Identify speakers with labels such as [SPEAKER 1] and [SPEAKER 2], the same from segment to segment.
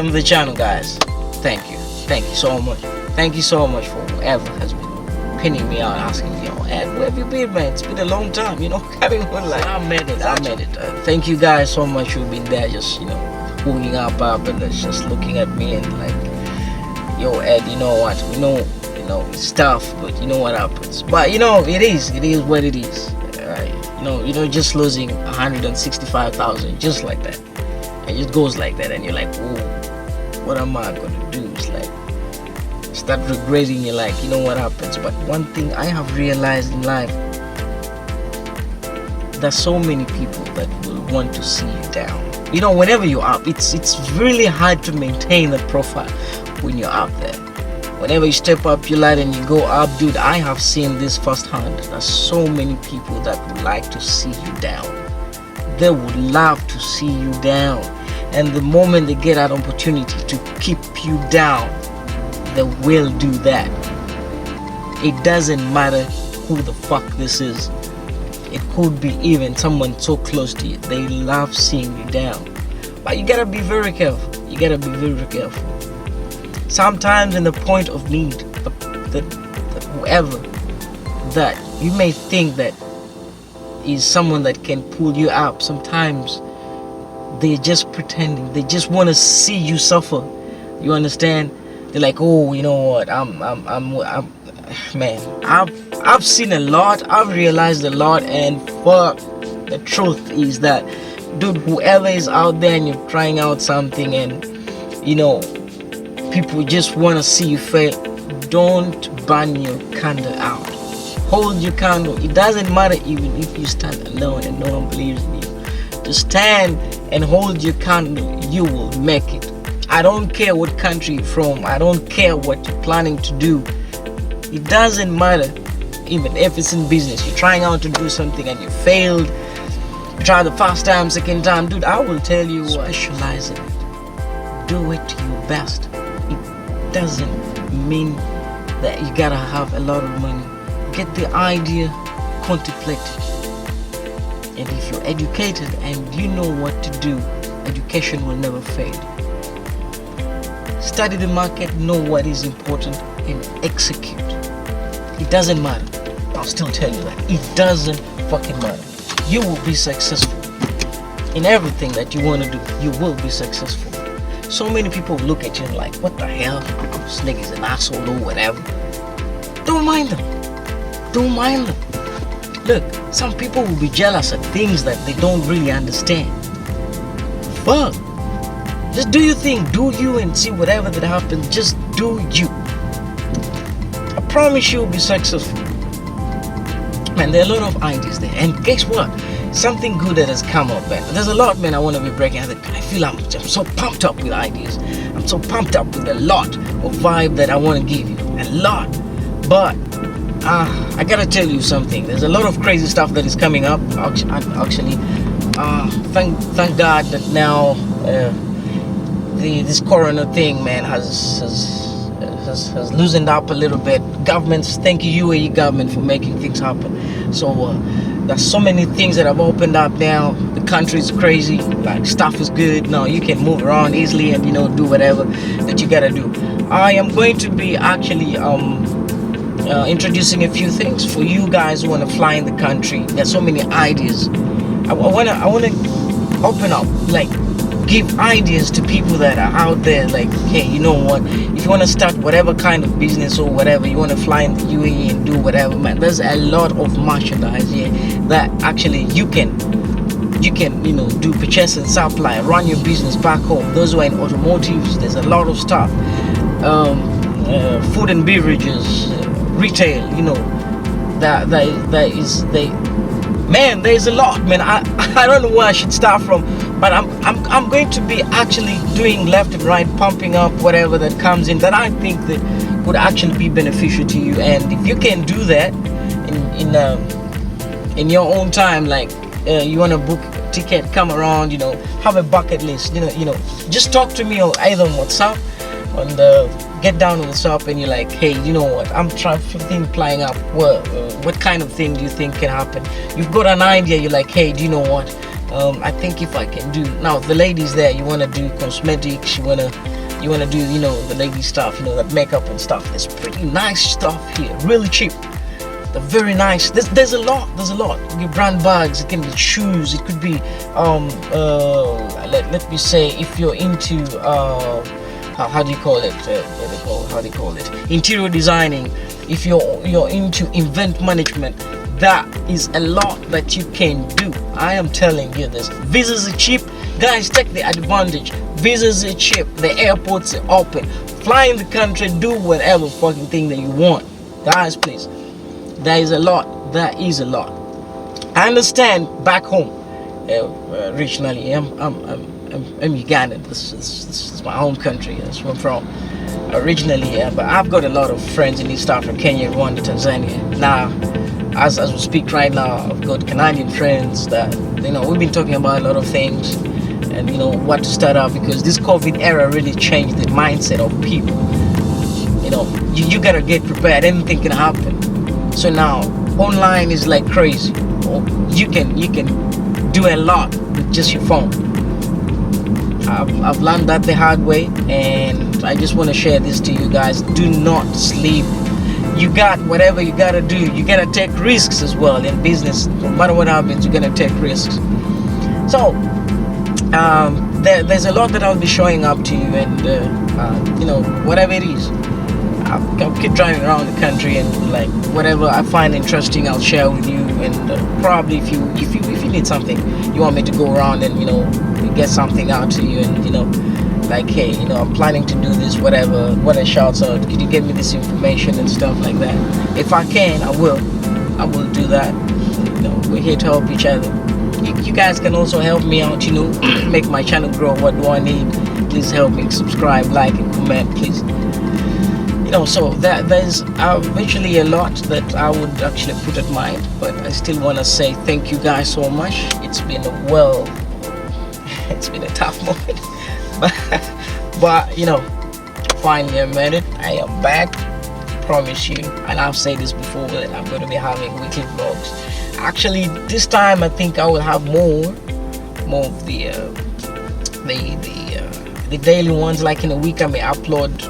[SPEAKER 1] welcome to the channel, guys. Thank you so much. Thank you so much for whoever has been pinning me out, asking, Ed, where have you been, man? It's been a long time, coming on like I made it. Thank you guys so much who've been there, just hooking up and just looking at me and like, yo, Ed, you know what? We know, it's tough, but you know what happens. But it is what it is. Right? Just losing 165,000 just like that. It just goes like that, and you're like, oh, what am I gonna do? It's like start regretting. You're like, what happens? But one thing I have realized in life, there's so many people that will want to see you down. Whenever you're up, it's really hard to maintain the profile when you're up there. Whenever you step up your ladder and you go up, dude, I have seen this firsthand. There's so many people that would like to see you down. They would love to see you down, and the moment they get an opportunity to keep you down, they will do that. It doesn't matter who the fuck this is. It could be even someone so close to you. They love seeing you down, but you gotta be very careful. Sometimes in the point of need, that whoever that you may think that is someone that can pull you up, sometimes they're just pretending. They just want to see you suffer. You understand? They're like, oh, you know what? Man, I've seen a lot. I've realized a lot, and fuck, the truth is that, dude, whoever is out there and you're trying out something, and people just want to see you fail, don't burn your candle out. Hold your candle. It doesn't matter even if you stand alone and no one believes in you. To stand and hold your candle, you will make it. I don't care what country you're from. I don't care what you're planning to do. It doesn't matter. Even if it's in business, you're trying out to do something and you failed. You try the first time, second time, dude, I will tell you, specialize in it. Do it to your best. It doesn't mean that you gotta have a lot of money. Get the idea, contemplate it. And if you're educated and you know what to do, education will never fail. Study the market, know what is important, and execute. It doesn't matter. I'll still tell you that. It doesn't fucking matter. You will be successful. In everything that you want to do, you will be successful. So many people look at you and like, what the hell? This nigga's an asshole or whatever. Don't mind them. Look, some people will be jealous at things that they don't really understand. But just do your thing, do you, and see whatever that happens. Just do you. I promise you'll be successful. Man, there are a lot of ideas there, and guess what? Something good that has come up, man. There's a lot, man, I want to be breaking out. I feel I'm so pumped up with ideas. I'm so pumped up with a lot of vibe that I want to give you. A lot. But I gotta tell you something. There's a lot of crazy stuff that is coming up. Actually, thank God that now this corona thing, man, has loosened up a little bit. Governments, thank you, UAE government, for making things happen. So there's so many things that have opened up now. The country is crazy. Like, stuff is good. Now you can move around easily and do whatever that you gotta do. I am going to be actually introducing a few things for you guys who want to fly in the country. There's so many ideas. I wanna open up, like, give ideas to people that are out there. Like, hey, you know what? If you want to start whatever kind of business or whatever, you want to fly in the UAE and do whatever, man. There's a lot of merchandise here that actually you can do purchase and supply, run your business back home. Those who are in automotives, there's a lot of stuff. Food and beverages, retail, man, there's a lot, man. I don't know where I should start from, but I'm going to be actually doing left and right, pumping up whatever that comes in that I think that would actually be beneficial to you. And if you can do that in your own time, like you want to book a ticket, come around, have a bucket list, just talk to me or either on WhatsApp, on the get down on the shop, and you're like, hey, you know what, I'm trying flying up. What kind of thing do you think can happen? You've got an idea. You're like, hey, do you know what? I think if I can do now, the ladies there, you wanna do cosmetics, you wanna do the lady stuff, that makeup and stuff. There's pretty nice stuff here, really cheap. They're very nice. There's a lot. Your brand bags. It can be shoes. It could be let me say, if you're into how do you call it? How do you call it? Interior designing. If you're into event management, that is a lot that you can do. I am telling you this. Visas are cheap, guys. Take the advantage. Visas are cheap. The airports are open. Fly in the country. Do whatever fucking thing that you want, guys. Please. There is a lot. I understand back home, originally, I'm Ugandan. This is my home country. That's where I'm from originally. But I've got a lot of friends in East Africa, Kenya, Rwanda, Tanzania. Now, as we speak right now, I've got Canadian friends that we've been talking about a lot of things, and what to start out, because this COVID era really changed the mindset of people. You gotta get prepared. Anything can happen. So now online is like crazy. You can do a lot with just your phone. I've learned that the hard way, and I just want to share this to you guys. Do not sleep. You got whatever you gotta do. You gotta take risks as well in business. No matter what happens, you're gonna take risks. So there's a lot that I'll be showing up to you, and whatever it is, I'll keep driving around the country, and like whatever I find interesting, I'll share with you. And probably if you need something, you want me to go around and get something out to you, and like, hey, I'm planning to do this, whatever. What a shout out! Could you give me this information and stuff like that? If I can, I will do that. We're here to help each other. You guys can also help me out, make my channel grow. What do I need? Please help me subscribe, like, and comment, please. So there's eventually a lot that I would actually put at mind, but I still want to say thank you guys so much. It's been it's been a tough moment, but finally I made it. I am back, promise you, and I've said this before, that I'm going to be having weekly vlogs. Actually, this time I think I will have more of the daily ones. Like in a week I may upload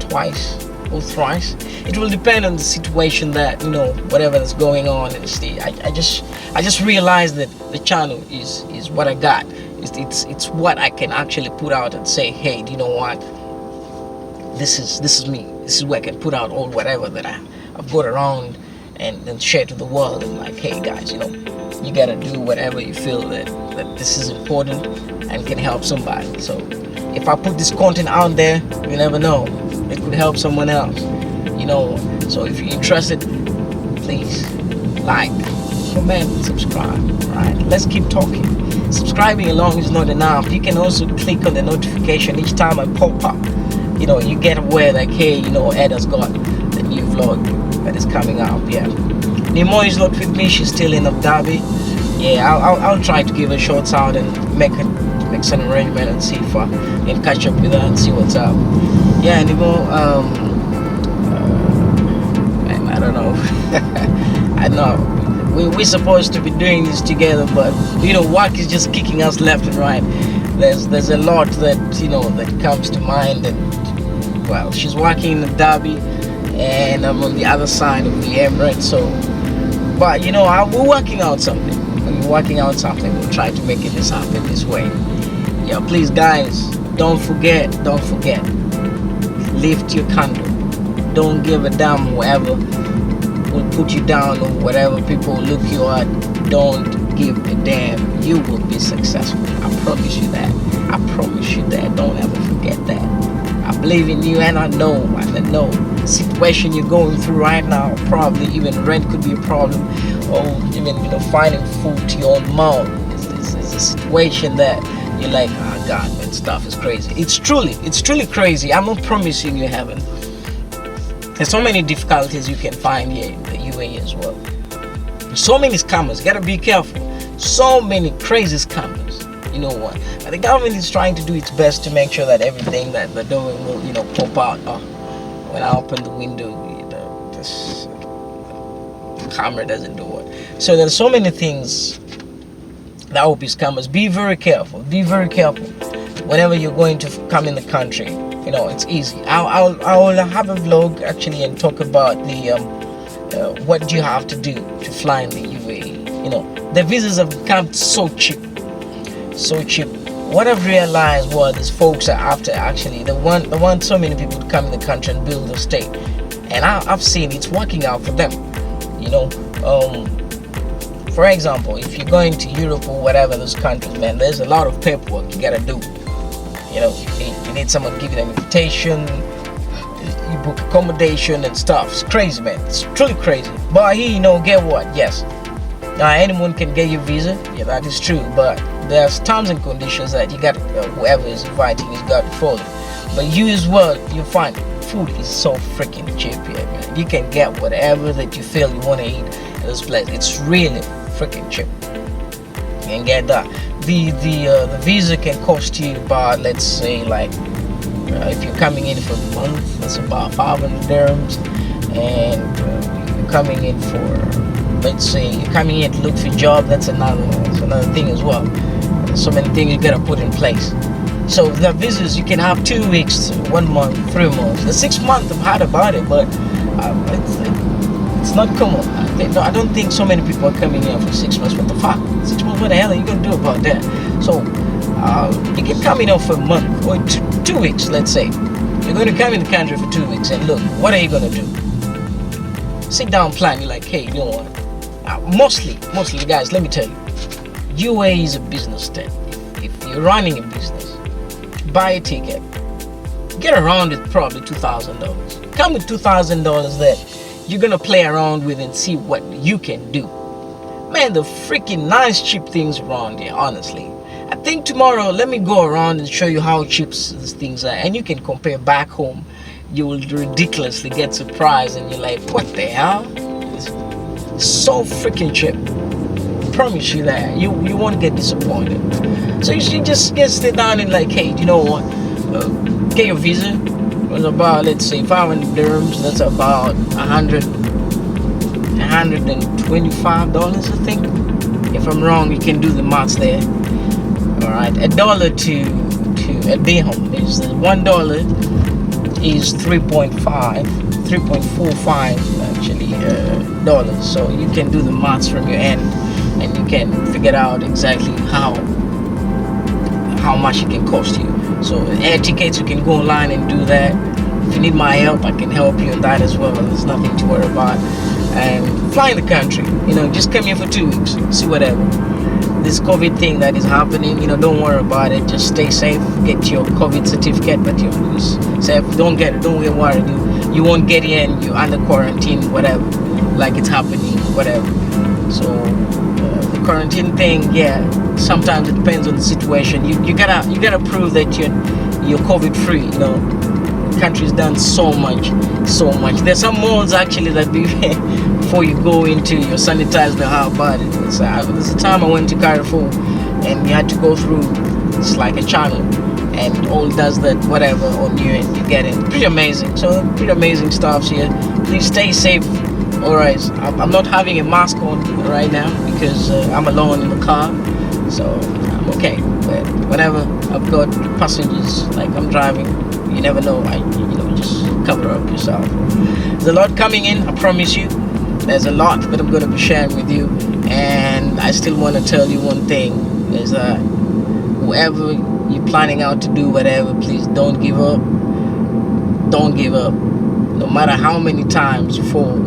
[SPEAKER 1] twice or thrice. It will depend on the situation, that whatever that's going on in the state. I just realized that the channel is what I got. It's what I can actually put out and say, hey, do you know what, this is me. This is where I can put out all whatever that I've got around, and share to the world, and like, hey guys, you gotta do whatever you feel that this is important and can help somebody. So if I put this content out there, you never know, it could help someone else. So if you're interested, please like, comment, subscribe. Right, let's keep talking. Subscribing alone is not enough. You can also click on the notification each time I pop up. You get aware, like, hey, Ed has got the new vlog that is coming out. Yeah, Nemo is not with me. She's still in Abu Dhabi. Yeah, I'll try to give her shots out and make some arrangement and see if I can catch up with her and see what's up. Yeah, Nemo, man, I don't know. I know we're supposed to be doing this together, but work is just kicking us left and right. There's a lot that that comes to mind, and well, she's working in Abu Dhabi, and I'm on the other side of the Emirates. So, but we're working out something. We'll try to make this happen this way. Yeah, please guys, don't forget, lift your candle. Don't give a damn whoever will put you down, or whatever people look you at. Don't give a damn. You will be successful. I promise you that. Don't ever forget that. I believe in you, and I know the situation you're going through right now. Probably even rent could be a problem, or even finding food to your own mouth is a situation that you're like, oh God, man, stuff is crazy. It's truly crazy. I'm not promising you heaven. There's so many difficulties you can find here in the UAE as well. So many scammers. You gotta be careful. So many crazy scammers. You know what? But the government is trying to do its best to make sure that everything that they're doing will, pop out. When I open the window, this camera doesn't do it. So there's so many things That would be scammers. Be very careful. Be very careful. Whenever you're going to come in the country, it's easy. I'll have a vlog actually and talk about the what do you have to do to fly in the UAE. The visas have become so cheap. What I've realized was these folks are after actually they want so many people to come in the country and build a state, and I've seen it's working out for them. For example, if you're going to Europe or whatever those countries, man, there's a lot of paperwork you gotta do. You need someone giving an invitation, you book accommodation and stuff. It's crazy, man. It's truly crazy. But here, get what? Yes. Anyone can get your visa. Yeah, that is true. But there's terms and conditions that you got. Whoever is inviting has got to follow. But you as well, you find food is so freaking cheap here, man. You can get whatever that you feel you want to eat in this place. It's really freaking cheap. You can get that. The visa can cost you about, let's say, like if you're coming in for a month, that's about 500 dirhams, and you're coming in for, let's say, you're coming in to look for a job. That's another thing as well. There's so many things you gotta put in place. So the visas, you can have 2 weeks, 1 month, 3 months. The 6 month, I've heard about it, but it's not common. I don't think so many people are coming here for 6 months. What the fuck? 6 months? What the hell are you gonna do about that? So you can come in for a month or 2 weeks. Let's say you're going to come in the country for 2 weeks, and look, what are you gonna do? Sit down, plan. You're like, hey, you know what? Mostly, guys, let me tell you, UAE is a business state. If you're running a business, buy a ticket. Get around it probably $2,000. Come with $2,000 that you're gonna play around with and see what you can do. Man, the freaking nice cheap things around here, honestly. I think tomorrow let me go around and show you how cheap these things are, and you can compare back home. You will ridiculously get surprised and you're like, what the hell? It's so freaking cheap. I promise you that. You won't get disappointed. So you should just sit down and like, hey, you know what? Get your visa. It was about, let's say, 500 dirhams. That's about $125, I think. If I'm wrong, you can do the maths there. All right, $1 to a dirham is $1 is 3.45 actually dollars. So you can do the maths from your end, and you can figure out exactly how much it can cost you. So air tickets, you can go online and do that. If you need my help, I can help you in that as well. There's nothing to worry about. And fly in the country, just come here for 2 weeks, see whatever. This COVID thing that is happening, don't worry about it. Just stay safe. Get your COVID certificate, but you're safe. Don't get worried. You won't get in. You're under quarantine, whatever. Like it's happening, whatever. So the quarantine thing, yeah. Sometimes it depends on the situation. You gotta prove that you're COVID free. The country's done so much. There's some malls actually that before you go into, you sanitize the how about it. There's a time I went to Carrefour and you had to go through, it's like a channel, and all does that whatever on you, and you get it. Pretty amazing. So pretty amazing stuff here. Please stay safe. Alright, I'm not having a mask on right now because I'm alone in the car, so I'm okay. But whenever I've got passengers, like I'm driving, you never know. Just cover up yourself. There's a lot coming in, I promise you. There's a lot that I'm going to be sharing with you, and I still want to tell you one thing: is that whoever you're planning out to do whatever, please don't give up. Don't give up. No matter how many times you fall,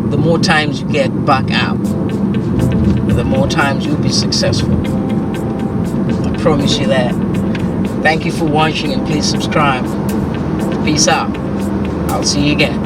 [SPEAKER 1] the more times you get back out, the more times you'll be successful. I promise you that. Thank you for watching, and please subscribe. Peace out. I'll see you again.